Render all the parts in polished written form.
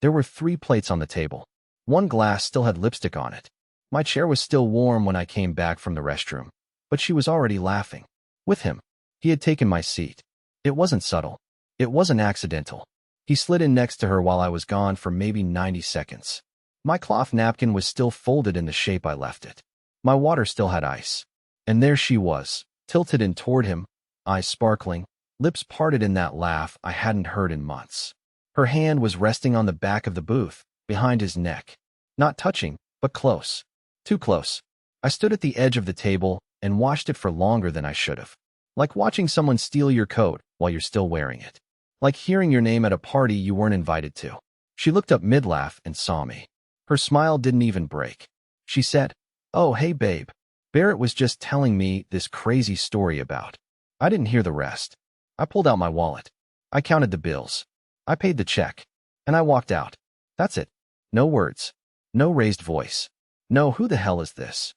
There were 3 plates on the table. One glass still had lipstick on it. My chair was still warm when I came back from the restroom, but she was already laughing. With him. He had taken my seat. It wasn't subtle. It wasn't accidental. He slid in next to her while I was gone for maybe 90 seconds. My cloth napkin was still folded in the shape I left it. My water still had ice. And there she was, tilted in toward him, eyes sparkling, lips parted in that laugh I hadn't heard in months. Her hand was resting on the back of the booth, behind his neck. Not touching, but close. Too close. I stood at the edge of the table and watched it for longer than I should have. Like watching someone steal your coat while you're still wearing it. Like hearing your name at a party you weren't invited to. She looked up mid-laugh and saw me. Her smile didn't even break. She said, "Oh, hey babe. Barrett was just telling me this crazy story about." I didn't hear the rest. I pulled out my wallet. I counted the bills. I paid the check. And I walked out. That's it. No words. No raised voice. No "who the hell is this?"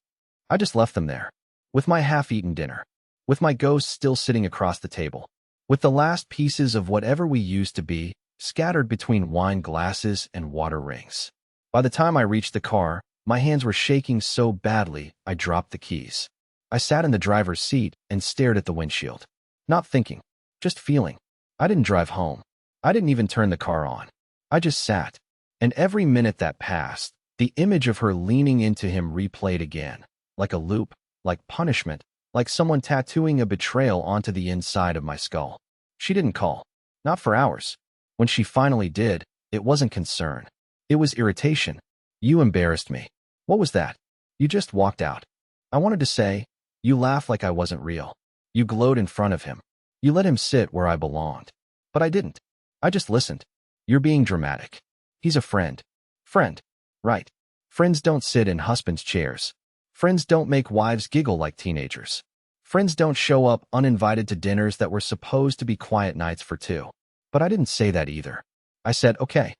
I just left them there. With my half-eaten dinner. With my ghost still sitting across the table. With the last pieces of whatever we used to be, scattered between wine glasses and water rings. By the time I reached the car, my hands were shaking so badly I dropped the keys. I sat in the driver's seat and stared at the windshield. Not thinking, just feeling. I didn't drive home. I didn't even turn the car on. I just sat. And every minute that passed, the image of her leaning into him replayed again. Like a loop, like punishment, like someone tattooing a betrayal onto the inside of my skull. She didn't call. Not for hours. When she finally did, it wasn't concern. It was irritation. "You embarrassed me." What was that? You just walked out. I wanted to say, you laughed like I wasn't real. You glowed in front of him. You let him sit where I belonged. But I didn't. I just listened. You're being dramatic. He's a friend. Friend. Right. Friends don't sit in husbands' chairs. Friends don't make wives giggle like teenagers. Friends don't show up uninvited to dinners that were supposed to be quiet nights for 2. But I didn't say that either. I said, okay.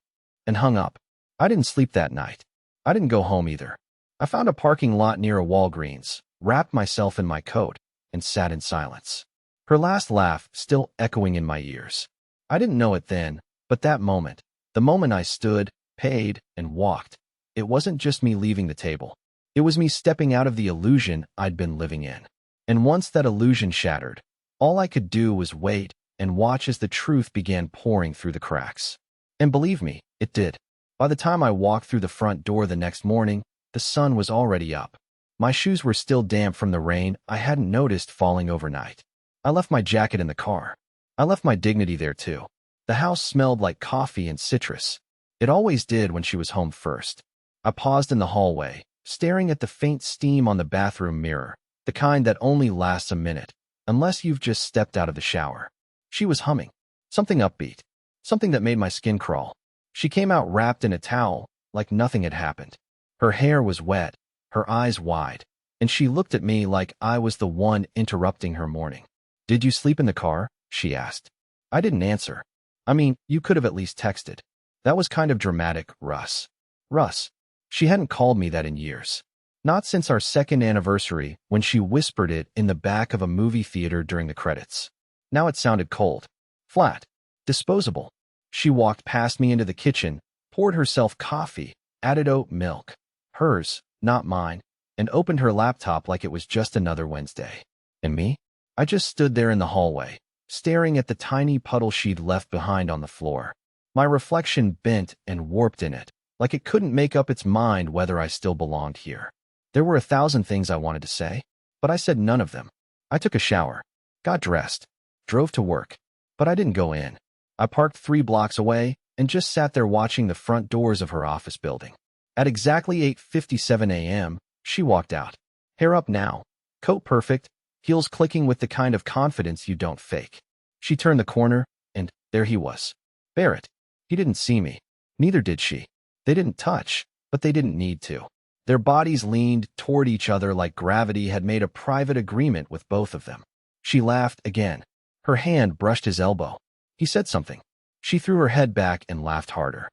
And hung up. I didn't sleep that night. I didn't go home either. I found a parking lot near a Walgreens, wrapped myself in my coat, and sat in silence. Her last laugh still echoing in my ears. I didn't know it then, but that moment, the moment I stood, paid, and walked, it wasn't just me leaving the table. It was me stepping out of the illusion I'd been living in. And once that illusion shattered, all I could do was wait and watch as the truth began pouring through the cracks. And believe me, it did. By the time I walked through the front door the next morning, the sun was already up. My shoes were still damp from the rain I hadn't noticed falling overnight. I left my jacket in the car. I left my dignity there too. The house smelled like coffee and citrus. It always did when she was home first. I paused in the hallway, staring at the faint steam on the bathroom mirror, the kind that only lasts a minute, unless you've just stepped out of the shower. She was humming. Something upbeat. Something that made my skin crawl. She came out wrapped in a towel, like nothing had happened. Her hair was wet, her eyes wide, and she looked at me like I was the one interrupting her morning. "Did you sleep in the car?" she asked. I didn't answer. "I mean, you could have at least texted." That was kind of dramatic, Russ. Russ. She hadn't called me that in years. Not since our second anniversary when she whispered it in the back of a movie theater during the credits. Now it sounded cold. Flat. Disposable. She walked past me into the kitchen, poured herself coffee, added oat milk. Hers, not mine, and opened her laptop like it was just another Wednesday. And me? I just stood there in the hallway, staring at the tiny puddle she'd left behind on the floor. My reflection bent and warped in it, like it couldn't make up its mind whether I still belonged here. There were 1,000 things I wanted to say, but I said none of them. I took a shower, got dressed, drove to work, but I didn't go in. I parked 3 blocks away and just sat there watching the front doors of her office building. At exactly 8:57 a.m., she walked out. Hair up now, coat perfect, heels clicking with the kind of confidence you don't fake. She turned the corner, and there he was. Barrett. He didn't see me. Neither did she. They didn't touch, but they didn't need to. Their bodies leaned toward each other like gravity had made a private agreement with both of them. She laughed again. Her hand brushed his elbow. He said something. She threw her head back and laughed harder.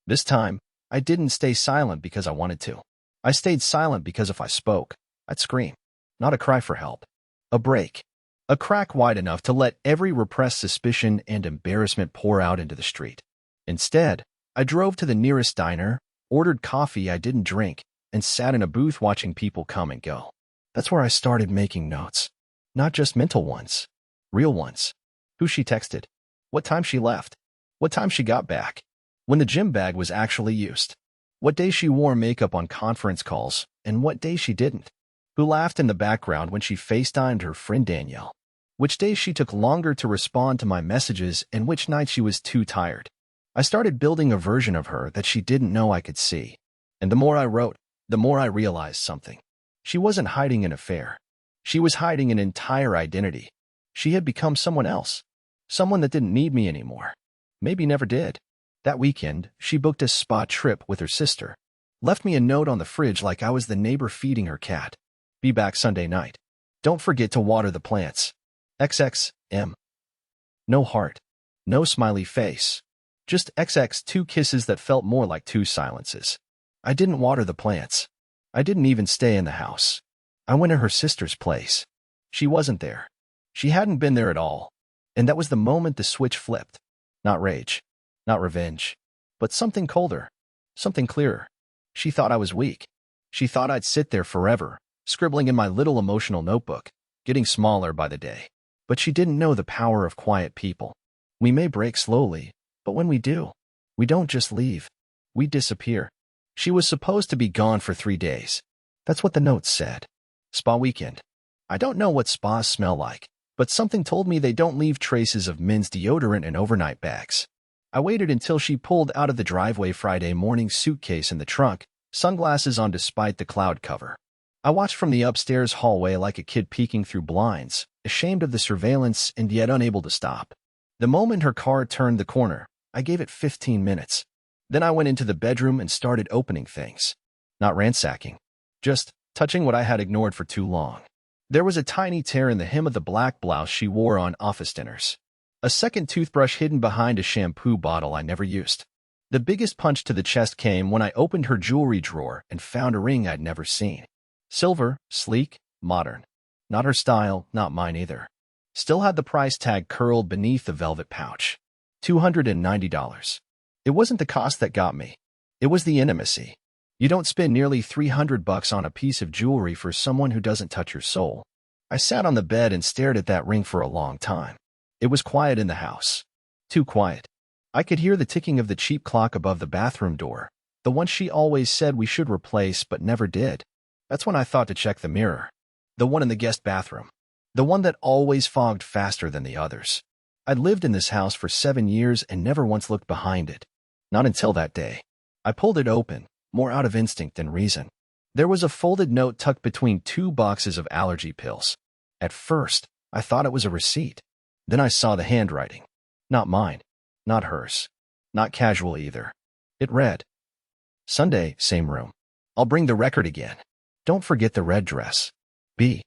This time, I didn't stay silent because I wanted to. I stayed silent because if I spoke, I'd scream. Not a cry for help. A break. A crack wide enough to let every repressed suspicion and embarrassment pour out into the street. Instead, I drove to the nearest diner, ordered coffee I didn't drink, and sat in a booth watching people come and go. That's where I started making notes. Not just mental ones. Real ones. Who she texted. What time she left. What time she got back. When the gym bag was actually used. What day she wore makeup on conference calls, and what day she didn't. Who laughed in the background when she FaceTimed her friend Danielle. Which days she took longer to respond to my messages and which nights she was too tired. I started building a version of her that she didn't know I could see. And the more I wrote, the more I realized something. She wasn't hiding an affair. She was hiding an entire identity. She had become someone else. Someone that didn't need me anymore. Maybe never did. That weekend, she booked a spa trip with her sister. Left me a note on the fridge like I was the neighbor feeding her cat. Be back Sunday night. Don't forget to water the plants. XXM. No heart. No smiley face. Just XX, two kisses that felt more like two silences. I didn't water the plants. I didn't even stay in the house. I went to her sister's place. She wasn't there. She hadn't been there at all. And that was the moment the switch flipped. Not rage. Not revenge. But something colder. Something clearer. She thought I was weak. She thought I'd sit there forever, scribbling in my little emotional notebook, getting smaller by the day. But she didn't know the power of quiet people. We may break slowly, but when we do, we don't just leave. We disappear. She was supposed to be gone for 3 days. That's what the note said. Spa weekend. I don't know what spas smell like, but something told me they don't leave traces of men's deodorant in overnight bags. I waited until she pulled out of the driveway Friday morning, suitcase in the trunk, sunglasses on despite the cloud cover. I watched from the upstairs hallway like a kid peeking through blinds, ashamed of the surveillance and yet unable to stop. The moment her car turned the corner, I gave it 15 minutes. Then I went into the bedroom and started opening things. Not ransacking. Just touching what I had ignored for too long. There was a tiny tear in the hem of the black blouse she wore on office dinners. A second toothbrush hidden behind a shampoo bottle I never used. The biggest punch to the chest came when I opened her jewelry drawer and found a ring I'd never seen. Silver, sleek, modern. Not her style, not mine either. Still had the price tag curled beneath the velvet pouch. $290. It wasn't the cost that got me. It was the intimacy. You don't spend nearly $300 on a piece of jewelry for someone who doesn't touch your soul. I sat on the bed and stared at that ring for a long time. It was quiet in the house. Too quiet. I could hear the ticking of the cheap clock above the bathroom door, the one she always said we should replace but never did. That's when I thought to check the mirror. The one in the guest bathroom. The one that always fogged faster than the others. I'd lived in this house for 7 years and never once looked behind it. Not until that day. I pulled it open, more out of instinct than reason. There was a folded note tucked between 2 boxes of allergy pills. At first, I thought it was a receipt. Then I saw the handwriting. Not mine. Not hers. Not casual either. It read, Sunday, same room. I'll bring the record again. Don't forget the red dress. B.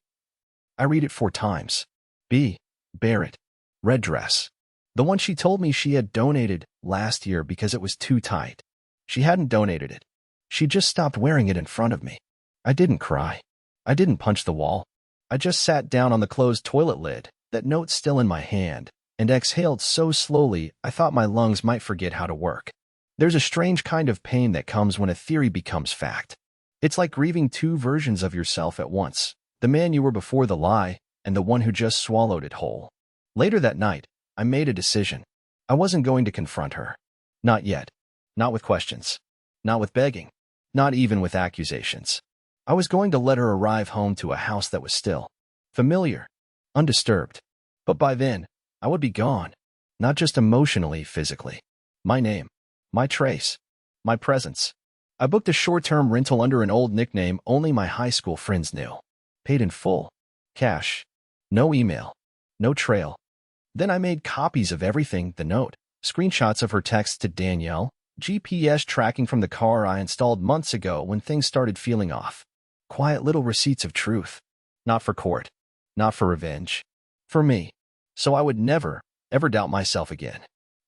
I read it 4 times. B. Barrett. Red dress. The one she told me she had donated last year because it was too tight. She hadn't donated it. She just stopped wearing it in front of me. I didn't cry. I didn't punch the wall. I just sat down on the closed toilet lid, that note still in my hand, and exhaled so slowly I thought my lungs might forget how to work. There's a strange kind of pain that comes when a theory becomes fact. It's like grieving 2 versions of yourself at once, the man you were before the lie, and the one who just swallowed it whole. Later that night, I made a decision. I wasn't going to confront her. Not yet. Not with questions. Not with begging. Not even with accusations. I was going to let her arrive home to a house that was still. Familiar. Undisturbed. But by then, I would be gone. Not just emotionally, physically. My name. My trace. My presence. I booked a short-term rental under an old nickname only my high school friends knew. Paid in full. Cash. No email. No trail. Then I made copies of everything, the note, screenshots of her texts to Danielle, GPS tracking from the car I installed months ago when things started feeling off. Quiet little receipts of truth. Not for court. Not for revenge. For me. So I would never, ever doubt myself again.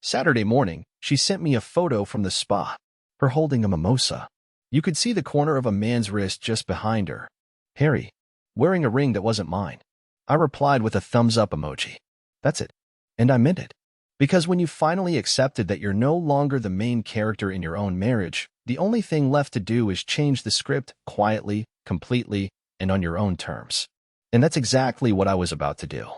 Saturday morning, she sent me a photo from the spa. Her holding a mimosa. You could see the corner of a man's wrist just behind her. Harry. Wearing a ring that wasn't mine. I replied with a thumbs up emoji. That's it. And I meant it. Because when you finally accepted that you're no longer the main character in your own marriage, the only thing left to do is change the script quietly, completely, and on your own terms. And that's exactly what I was about to do.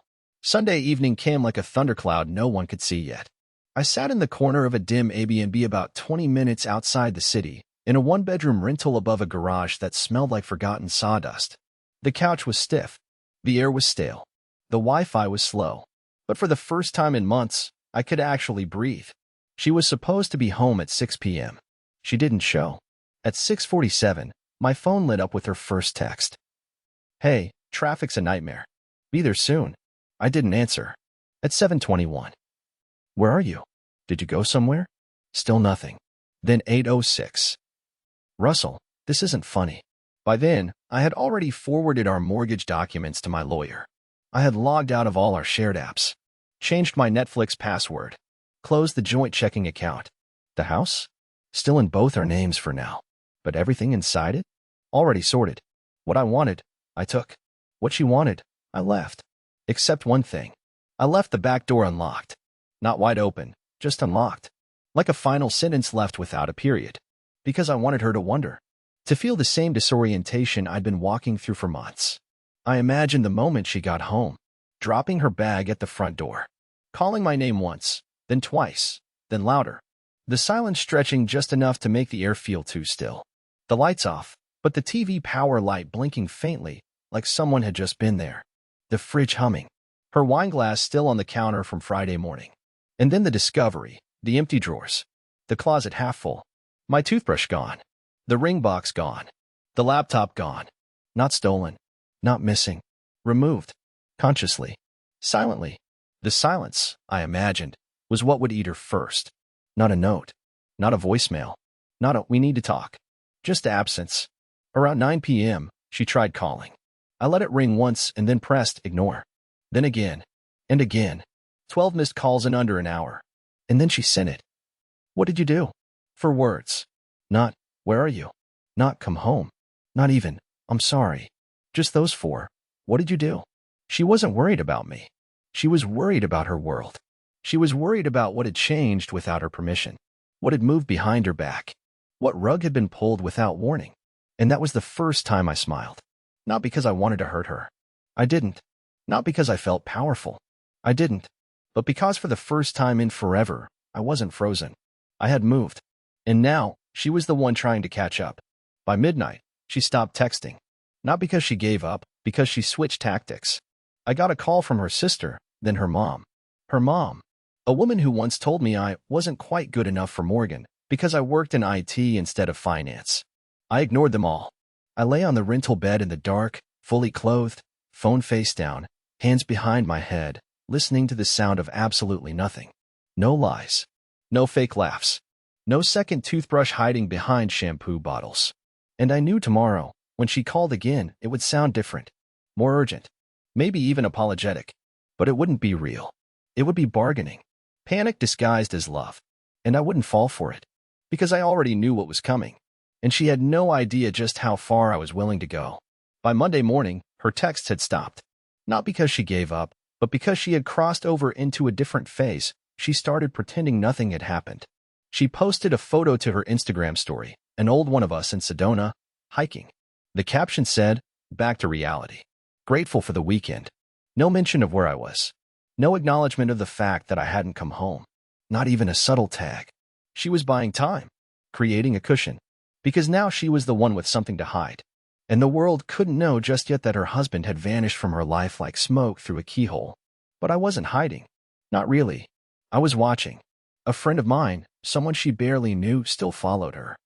Sunday evening came like a thundercloud no one could see yet. I sat in the corner of a dim Airbnb about 20 minutes outside the city, in a one-bedroom rental above a garage that smelled like forgotten sawdust. The couch was stiff. The air was stale. The Wi-Fi was slow. But for the first time in months, I could actually breathe. She was supposed to be home at 6 p.m. She didn't show. At 6:47, my phone lit up with her first text. "Hey, traffic's a nightmare. Be there soon." I didn't answer. At 7:21. "Where are you? Did you go somewhere?" Still nothing. Then 8:06. "Russell, this isn't funny." By then, I had already forwarded our mortgage documents to my lawyer. I had logged out of all our shared apps, changed my Netflix password, closed the joint checking account. The house? Still in both our names for now. But everything inside it? Already sorted. What I wanted, I took. What she wanted, I left. Except one thing. I left the back door unlocked. Not wide open, just unlocked. Like a final sentence left without a period. Because I wanted her to wonder. To feel the same disorientation I'd been walking through for months. I imagined the moment she got home, dropping her bag at the front door, calling my name once, then twice, then louder. The silence stretching just enough to make the air feel too still. The lights off, but the TV power light blinking faintly, like someone had just been there. The fridge humming. Her wine glass still on the counter from Friday morning. And then the discovery, the empty drawers. The closet half full. My toothbrush gone. The ring box gone. The laptop gone. Not stolen. Not missing. Removed. Consciously. Silently. The silence, I imagined, was what would eat her first. Not a note. Not a voicemail. Not a "we need to talk." Just absence. Around 9 p.m., she tried calling. I let it ring once and then pressed ignore. Then again. And again. 12 missed calls in under an hour. And then she sent it. "What did you do?" 4 words. Not, "Where are you?" Not, "Come home." Not even, "I'm sorry." Just those 4. What did you do? She wasn't worried about me. She was worried about her world. She was worried about what had changed without her permission. What had moved behind her back. What rug had been pulled without warning. And that was the first time I smiled. Not because I wanted to hurt her. I didn't. Not because I felt powerful. I didn't. But because for the first time in forever, I wasn't frozen. I had moved. And now, she was the one trying to catch up. By midnight, she stopped texting. Not because she gave up, because she switched tactics. I got a call from her sister, then her mom. Her mom. A woman who once told me I wasn't quite good enough for Morgan because I worked in IT instead of finance. I ignored them all. I lay on the rental bed in the dark, fully clothed, phone face down, hands behind my head, listening to the sound of absolutely nothing. No lies. No fake laughs. No second toothbrush hiding behind shampoo bottles. And I knew tomorrow, when she called again, it would sound different. More urgent. Maybe even apologetic. But it wouldn't be real. It would be bargaining. Panic disguised as love. And I wouldn't fall for it. Because I already knew what was coming. And she had no idea just how far I was willing to go. By Monday morning, her texts had stopped. Not because she gave up, but because she had crossed over into a different phase. She started pretending nothing had happened. She posted a photo to her Instagram story, an old one of us in Sedona, hiking. The caption said, "Back to reality. Grateful for the weekend." No mention of where I was. No acknowledgement of the fact that I hadn't come home. Not even a subtle tag. She was buying time. Creating a cushion. Because now she was the one with something to hide. And the world couldn't know just yet that her husband had vanished from her life like smoke through a keyhole. But I wasn't hiding. Not really. I was watching. A friend of mine, someone she barely knew, still followed her.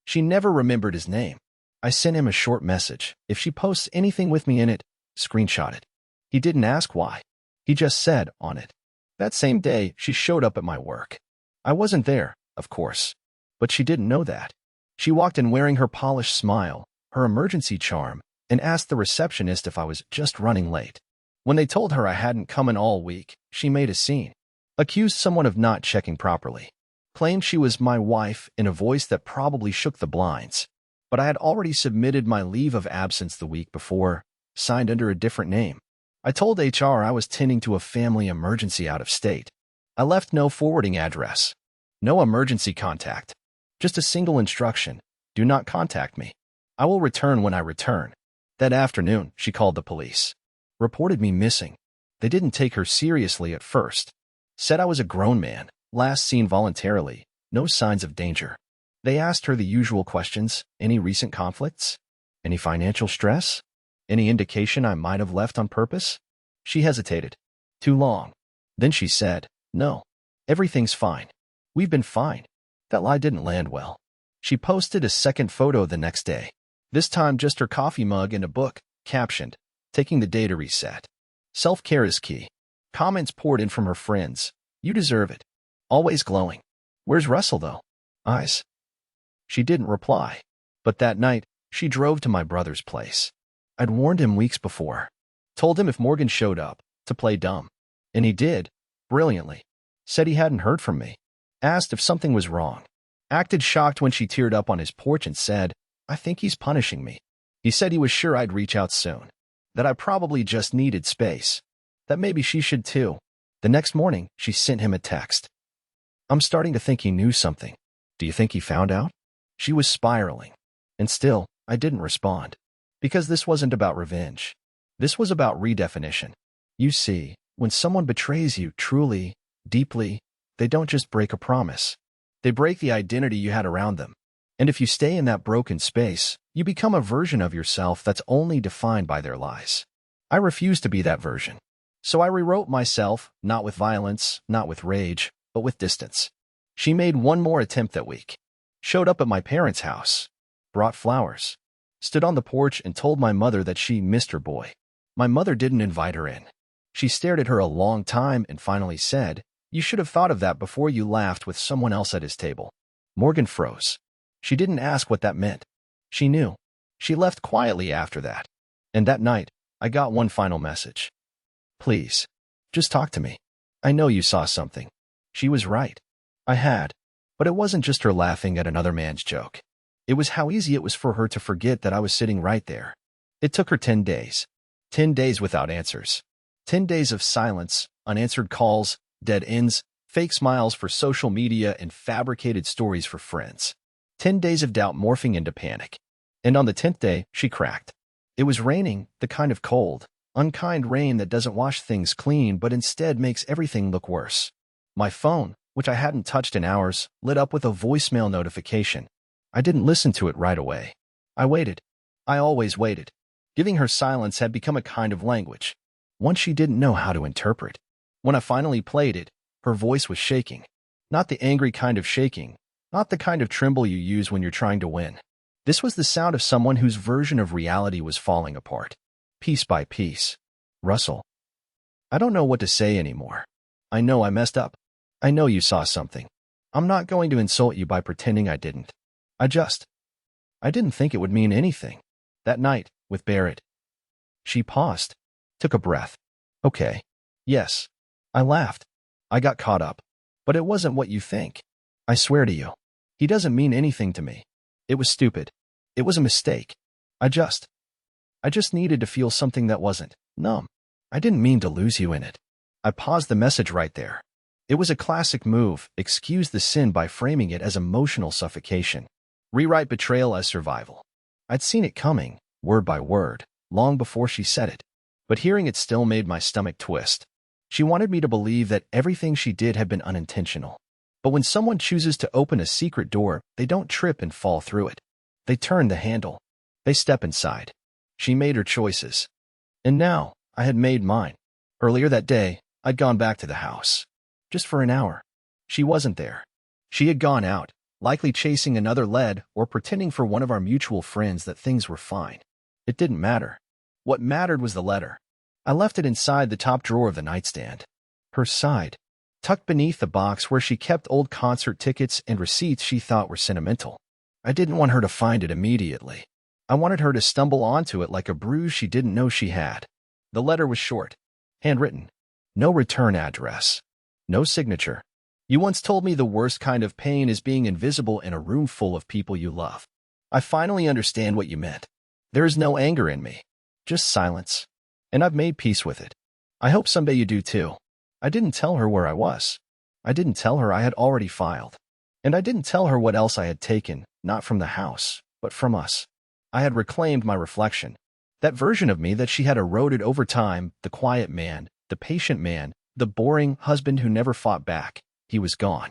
She never remembered his name. I sent him a short message. If she posts anything with me in it, screenshot it. He didn't ask why. He just said on it. That same day, she showed up at my work. I wasn't there, of course. But she didn't know that. She walked in wearing her polished smile, her emergency charm, and asked the receptionist if I was just running late. When they told her I hadn't come in all week, she made a scene. Accused someone of not checking properly. Claimed she was my wife in a voice that probably shook the blinds. But I had already submitted my leave of absence the week before, signed under a different name. I told HR I was tending to a family emergency out of state. I left no forwarding address, no emergency contact, just a single instruction: do not contact me. I will return when I return. That afternoon, she called the police, reported me missing. They didn't take her seriously at first, said I was a grown man, last seen voluntarily, no signs of danger. They asked her the usual questions: any recent conflicts? Any financial stress? Any indication I might have left on purpose? She hesitated. Too long. Then she said, no, everything's fine. We've been fine. That lie didn't land well. She posted a second photo the next day, this time just her coffee mug and a book, captioned, taking the day to reset. Self-care is key. Comments poured in from her friends. You deserve it. Always glowing. Where's Russell, though? Eyes. She didn't reply. But that night, she drove to my brother's place. I'd warned him weeks before. Told him if Morgan showed up, to play dumb. And he did, brilliantly. Said he hadn't heard from me. Asked if something was wrong. Acted shocked when she teared up on his porch and said, I think he's punishing me. He said he was sure I'd reach out soon. That I probably just needed space. That maybe she should too. The next morning, she sent him a text. I'm starting to think he knew something. Do you think he found out? She was spiraling. And still, I didn't respond. Because this wasn't about revenge. This was about redefinition. You see, when someone betrays you truly, deeply, they don't just break a promise. They break the identity you had around them. And if you stay in that broken space, you become a version of yourself that's only defined by their lies. I refused to be that version. So I rewrote myself, not with violence, not with rage, but with distance. She made one more attempt that week. Showed up at my parents' house. Brought flowers. Stood on the porch and told my mother that she missed her boy. My mother didn't invite her in. She stared at her a long time and finally said, you should have thought of that before you laughed with someone else at his table. Morgan froze. She didn't ask what that meant. She knew. She left quietly after that. And that night, I got one final message. Please, just talk to me. I know you saw something. She was right. I had. But it wasn't just her laughing at another man's joke. It was how easy it was for her to forget that I was sitting right there. It took her 10 days. 10 days without answers. 10 days of silence, unanswered calls, dead ends, fake smiles for social media, and fabricated stories for friends. 10 days of doubt morphing into panic. And on the 10th day, she cracked. It was raining, the kind of cold, unkind rain that doesn't wash things clean but instead makes everything look worse. My phone, which I hadn't touched in hours, lit up with a voicemail notification. I didn't listen to it right away. I waited. I always waited. Giving her silence had become a kind of language, one she didn't know how to interpret. When I finally played it, her voice was shaking. Not the angry kind of shaking, not the kind of tremble you use when you're trying to win. This was the sound of someone whose version of reality was falling apart, piece by piece. Russell. I don't know what to say anymore. I know I messed up. I know you saw something. I'm not going to insult you by pretending I didn't. I didn't think it would mean anything. That night, with Barrett. She paused, took a breath. Okay. Yes. I laughed. I got caught up. But it wasn't what you think. I swear to you. He doesn't mean anything to me. It was stupid. It was a mistake. I just needed to feel something that wasn't numb. I didn't mean to lose you in it. I paused the message right there. It was a classic move, excuse the sin by framing it as emotional suffocation. Rewrite betrayal as survival. I'd seen it coming, word by word, long before she said it. But hearing it still made my stomach twist. She wanted me to believe that everything she did had been unintentional. But when someone chooses to open a secret door, they don't trip and fall through it. They turn the handle. They step inside. She made her choices. And now, I had made mine. Earlier that day, I'd gone back to the house. Just for an hour. She wasn't there. She had gone out, likely chasing another lead or pretending for one of our mutual friends that things were fine. It didn't matter. What mattered was the letter. I left it inside the top drawer of the nightstand. Her side, tucked beneath the box where she kept old concert tickets and receipts she thought were sentimental. I didn't want her to find it immediately. I wanted her to stumble onto it like a bruise she didn't know she had. The letter was short, handwritten. No return address. No signature. You once told me the worst kind of pain is being invisible in a room full of people you love. I finally understand what you meant. There is no anger in me. Just silence. And I've made peace with it. I hope someday you do too. I didn't tell her where I was. I didn't tell her I had already filed. And I didn't tell her what else I had taken, not from the house, but from us. I had reclaimed my reflection. That version of me that she had eroded over time, the quiet man, the patient man, the boring husband who never fought back. He was gone.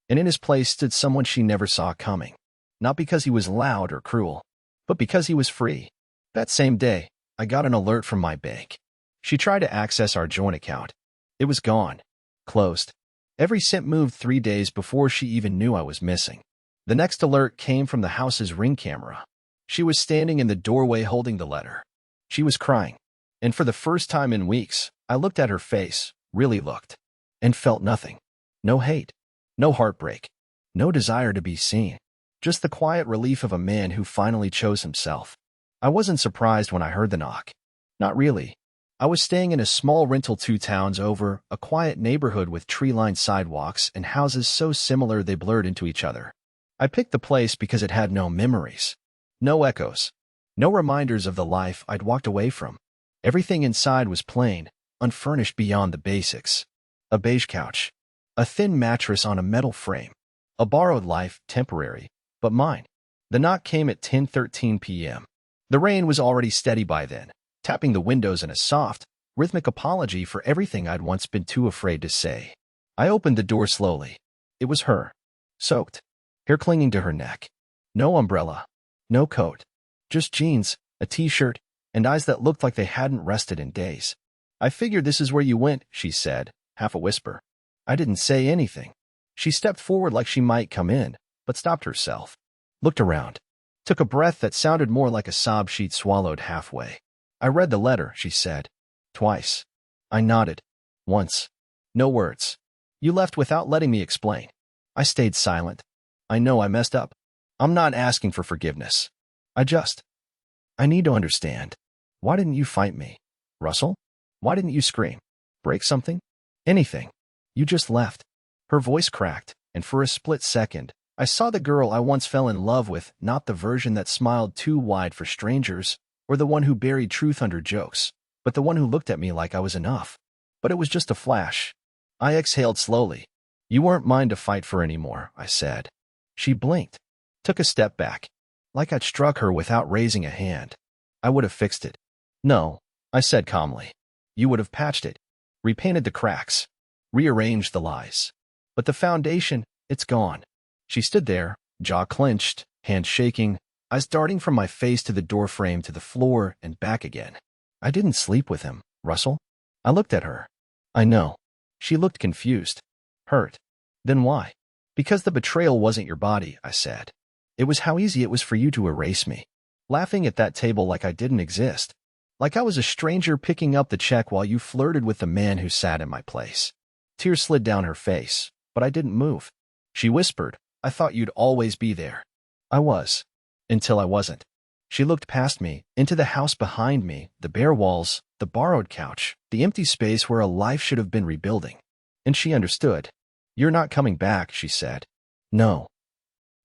And in his place stood someone she never saw coming. Not because he was loud or cruel, but because he was free. That same day, I got an alert from my bank. She tried to access our joint account. It was gone. Closed. Every cent moved 3 days before she even knew I was missing. The next alert came from the house's Ring camera. She was standing in the doorway holding the letter. She was crying. And for the first time in weeks, I looked at her face, really looked, and felt nothing. No hate. No heartbreak. No desire to be seen. Just the quiet relief of a man who finally chose himself. I wasn't surprised when I heard the knock. Not really. I was staying in a small rental 2 towns over, a quiet neighborhood with tree-lined sidewalks and houses so similar they blurred into each other. I picked the place because it had no memories. No echoes. No reminders of the life I'd walked away from. Everything inside was plain, unfurnished beyond the basics. A beige couch. A thin mattress on a metal frame. A borrowed life, temporary, but mine. The knock came at 10:13 p.m. The rain was already steady by then, tapping the windows in a soft, rhythmic apology for everything I'd once been too afraid to say. I opened the door slowly. It was her. Soaked. Hair clinging to her neck. No umbrella. No coat. Just jeans, a t-shirt, and eyes that looked like they hadn't rested in days. "I figured this is where you went," she said, half a whisper. I didn't say anything. She stepped forward like she might come in, but stopped herself. Looked around. Took a breath that sounded more like a sob she'd swallowed halfway. "I read the letter," she said. "Twice." I nodded. "Once." No words. "You left without letting me explain." I stayed silent. "I know I messed up. I'm not asking for forgiveness. I need to understand. Why didn't you fight me? Russell? Why didn't you scream? Break something? Anything? You just left." Her voice cracked, and for a split second, I saw the girl I once fell in love with, not the version that smiled too wide for strangers, or the one who buried truth under jokes, but the one who looked at me like I was enough. But it was just a flash. I exhaled slowly. "You weren't mine to fight for anymore," I said. She blinked, took a step back, like I'd struck her without raising a hand. "I would have fixed it." "No," I said calmly. "You would have patched it, repainted the cracks, rearranged the lies. But the foundation, it's gone." She stood there, jaw clenched, hands shaking, eyes darting from my face to the doorframe to the floor and back again. "I didn't sleep with him, Russell." I looked at her. "I know." She looked confused. Hurt. "Then why?" "Because the betrayal wasn't your body," I said. "It was how easy it was for you to erase me. Laughing at that table like I didn't exist. Like I was a stranger picking up the check while you flirted with the man who sat in my place." Tears slid down her face, but I didn't move. She whispered, "I thought you'd always be there." I was. Until I wasn't. She looked past me, into the house behind me, the bare walls, the borrowed couch, the empty space where a life should have been rebuilding. And she understood. "You're not coming back," she said. "No."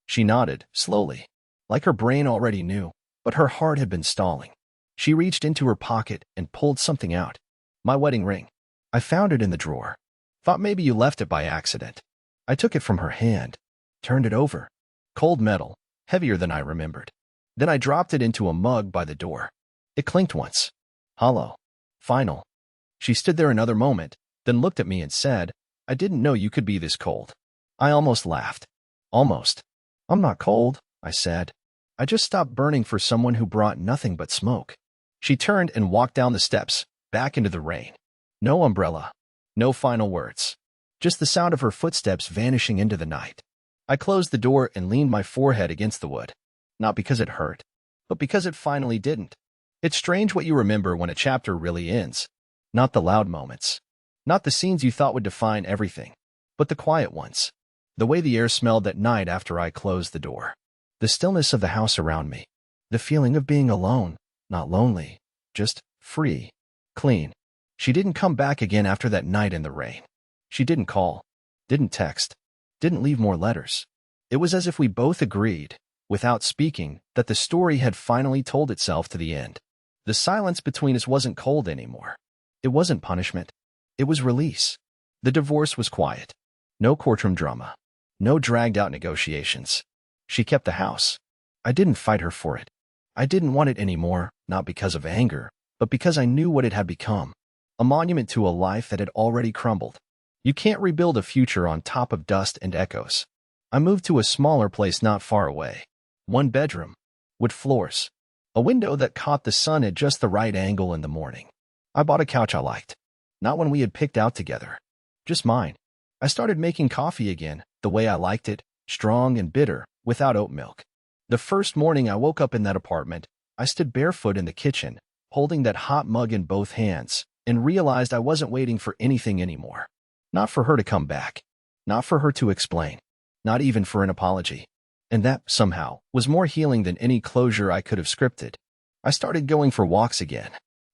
She nodded, slowly, like her brain already knew, but her heart had been stalling. She reached into her pocket and pulled something out. My wedding ring. "I found it in the drawer. Thought maybe you left it by accident." I took it from her hand, turned it over. Cold metal, heavier than I remembered. Then I dropped it into a mug by the door. It clinked once. Hollow. Final. She stood there another moment, then looked at me and said, "I didn't know you could be this cold." I almost laughed. Almost. "I'm not cold," I said. "I just stopped burning for someone who brought nothing but smoke." She turned and walked down the steps, back into the rain. No umbrella. No final words. Just the sound of her footsteps vanishing into the night. I closed the door and leaned my forehead against the wood. Not because it hurt, but because it finally didn't. It's strange what you remember when a chapter really ends. Not the loud moments. Not the scenes you thought would define everything, but the quiet ones. The way the air smelled that night after I closed the door. The stillness of the house around me. The feeling of being alone, not lonely, just free, clean. She didn't come back again after that night in the rain. She didn't call, didn't text, didn't leave more letters. It was as if we both agreed, without speaking, that the story had finally told itself to the end. The silence between us wasn't cold anymore. It wasn't punishment. It was release. The divorce was quiet. No courtroom drama. No dragged-out negotiations. She kept the house. I didn't fight her for it. I didn't want it anymore, not because of anger, but because I knew what it had become. A monument to a life that had already crumbled. You can't rebuild a future on top of dust and echoes. I moved to a smaller place not far away. 1 bedroom. Wood floors. A window that caught the sun at just the right angle in the morning. I bought a couch I liked. Not one we had picked out together. Just mine. I started making coffee again, the way I liked it, strong and bitter, without oat milk. The first morning I woke up in that apartment, I stood barefoot in the kitchen, holding that hot mug in both hands, and realized I wasn't waiting for anything anymore. Not for her to come back. Not for her to explain. Not even for an apology. And that, somehow, was more healing than any closure I could have scripted. I started going for walks again.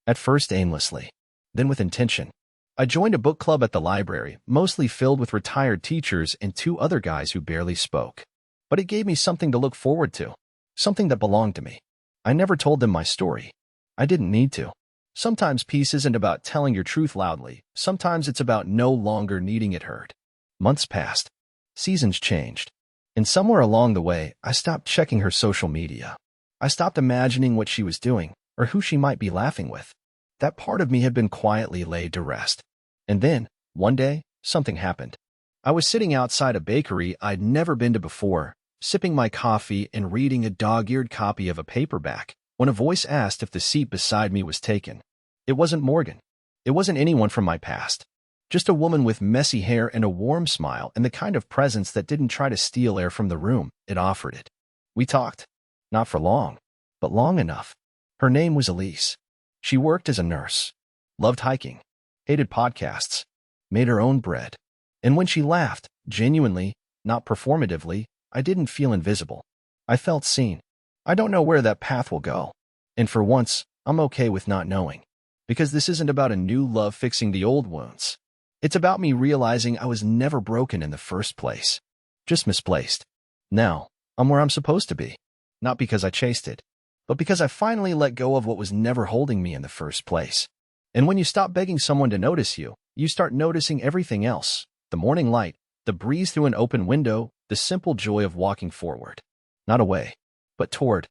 At first aimlessly. Then with intention. I joined a book club at the library, mostly filled with retired teachers and 2 other guys who barely spoke. But it gave me something to look forward to. Something that belonged to me. I never told them my story. I didn't need to. Sometimes peace isn't about telling your truth loudly. Sometimes it's about no longer needing it heard. Months passed. Seasons changed. And somewhere along the way, I stopped checking her social media. I stopped imagining what she was doing, or who she might be laughing with. That part of me had been quietly laid to rest. And then, one day, something happened. I was sitting outside a bakery I'd never been to before, sipping my coffee and reading a dog-eared copy of a paperback, when a voice asked if the seat beside me was taken. It wasn't Morgan. It wasn't anyone from my past. Just a woman with messy hair and a warm smile and the kind of presence that didn't try to steal air from the room, it offered it. We talked. Not for long, but long enough. Her name was Elise. She worked as a nurse. Loved hiking. Hated podcasts. Made her own bread. And when she laughed, genuinely, not performatively, I didn't feel invisible. I felt seen. I don't know where that path will go. And for once, I'm okay with not knowing. Because this isn't about a new love fixing the old wounds. It's about me realizing I was never broken in the first place. Just misplaced. Now, I'm where I'm supposed to be. Not because I chased it, but because I finally let go of what was never holding me in the first place. And when you stop begging someone to notice you, you start noticing everything else. The morning light, the breeze through an open window, the simple joy of walking forward. Not away, but toward.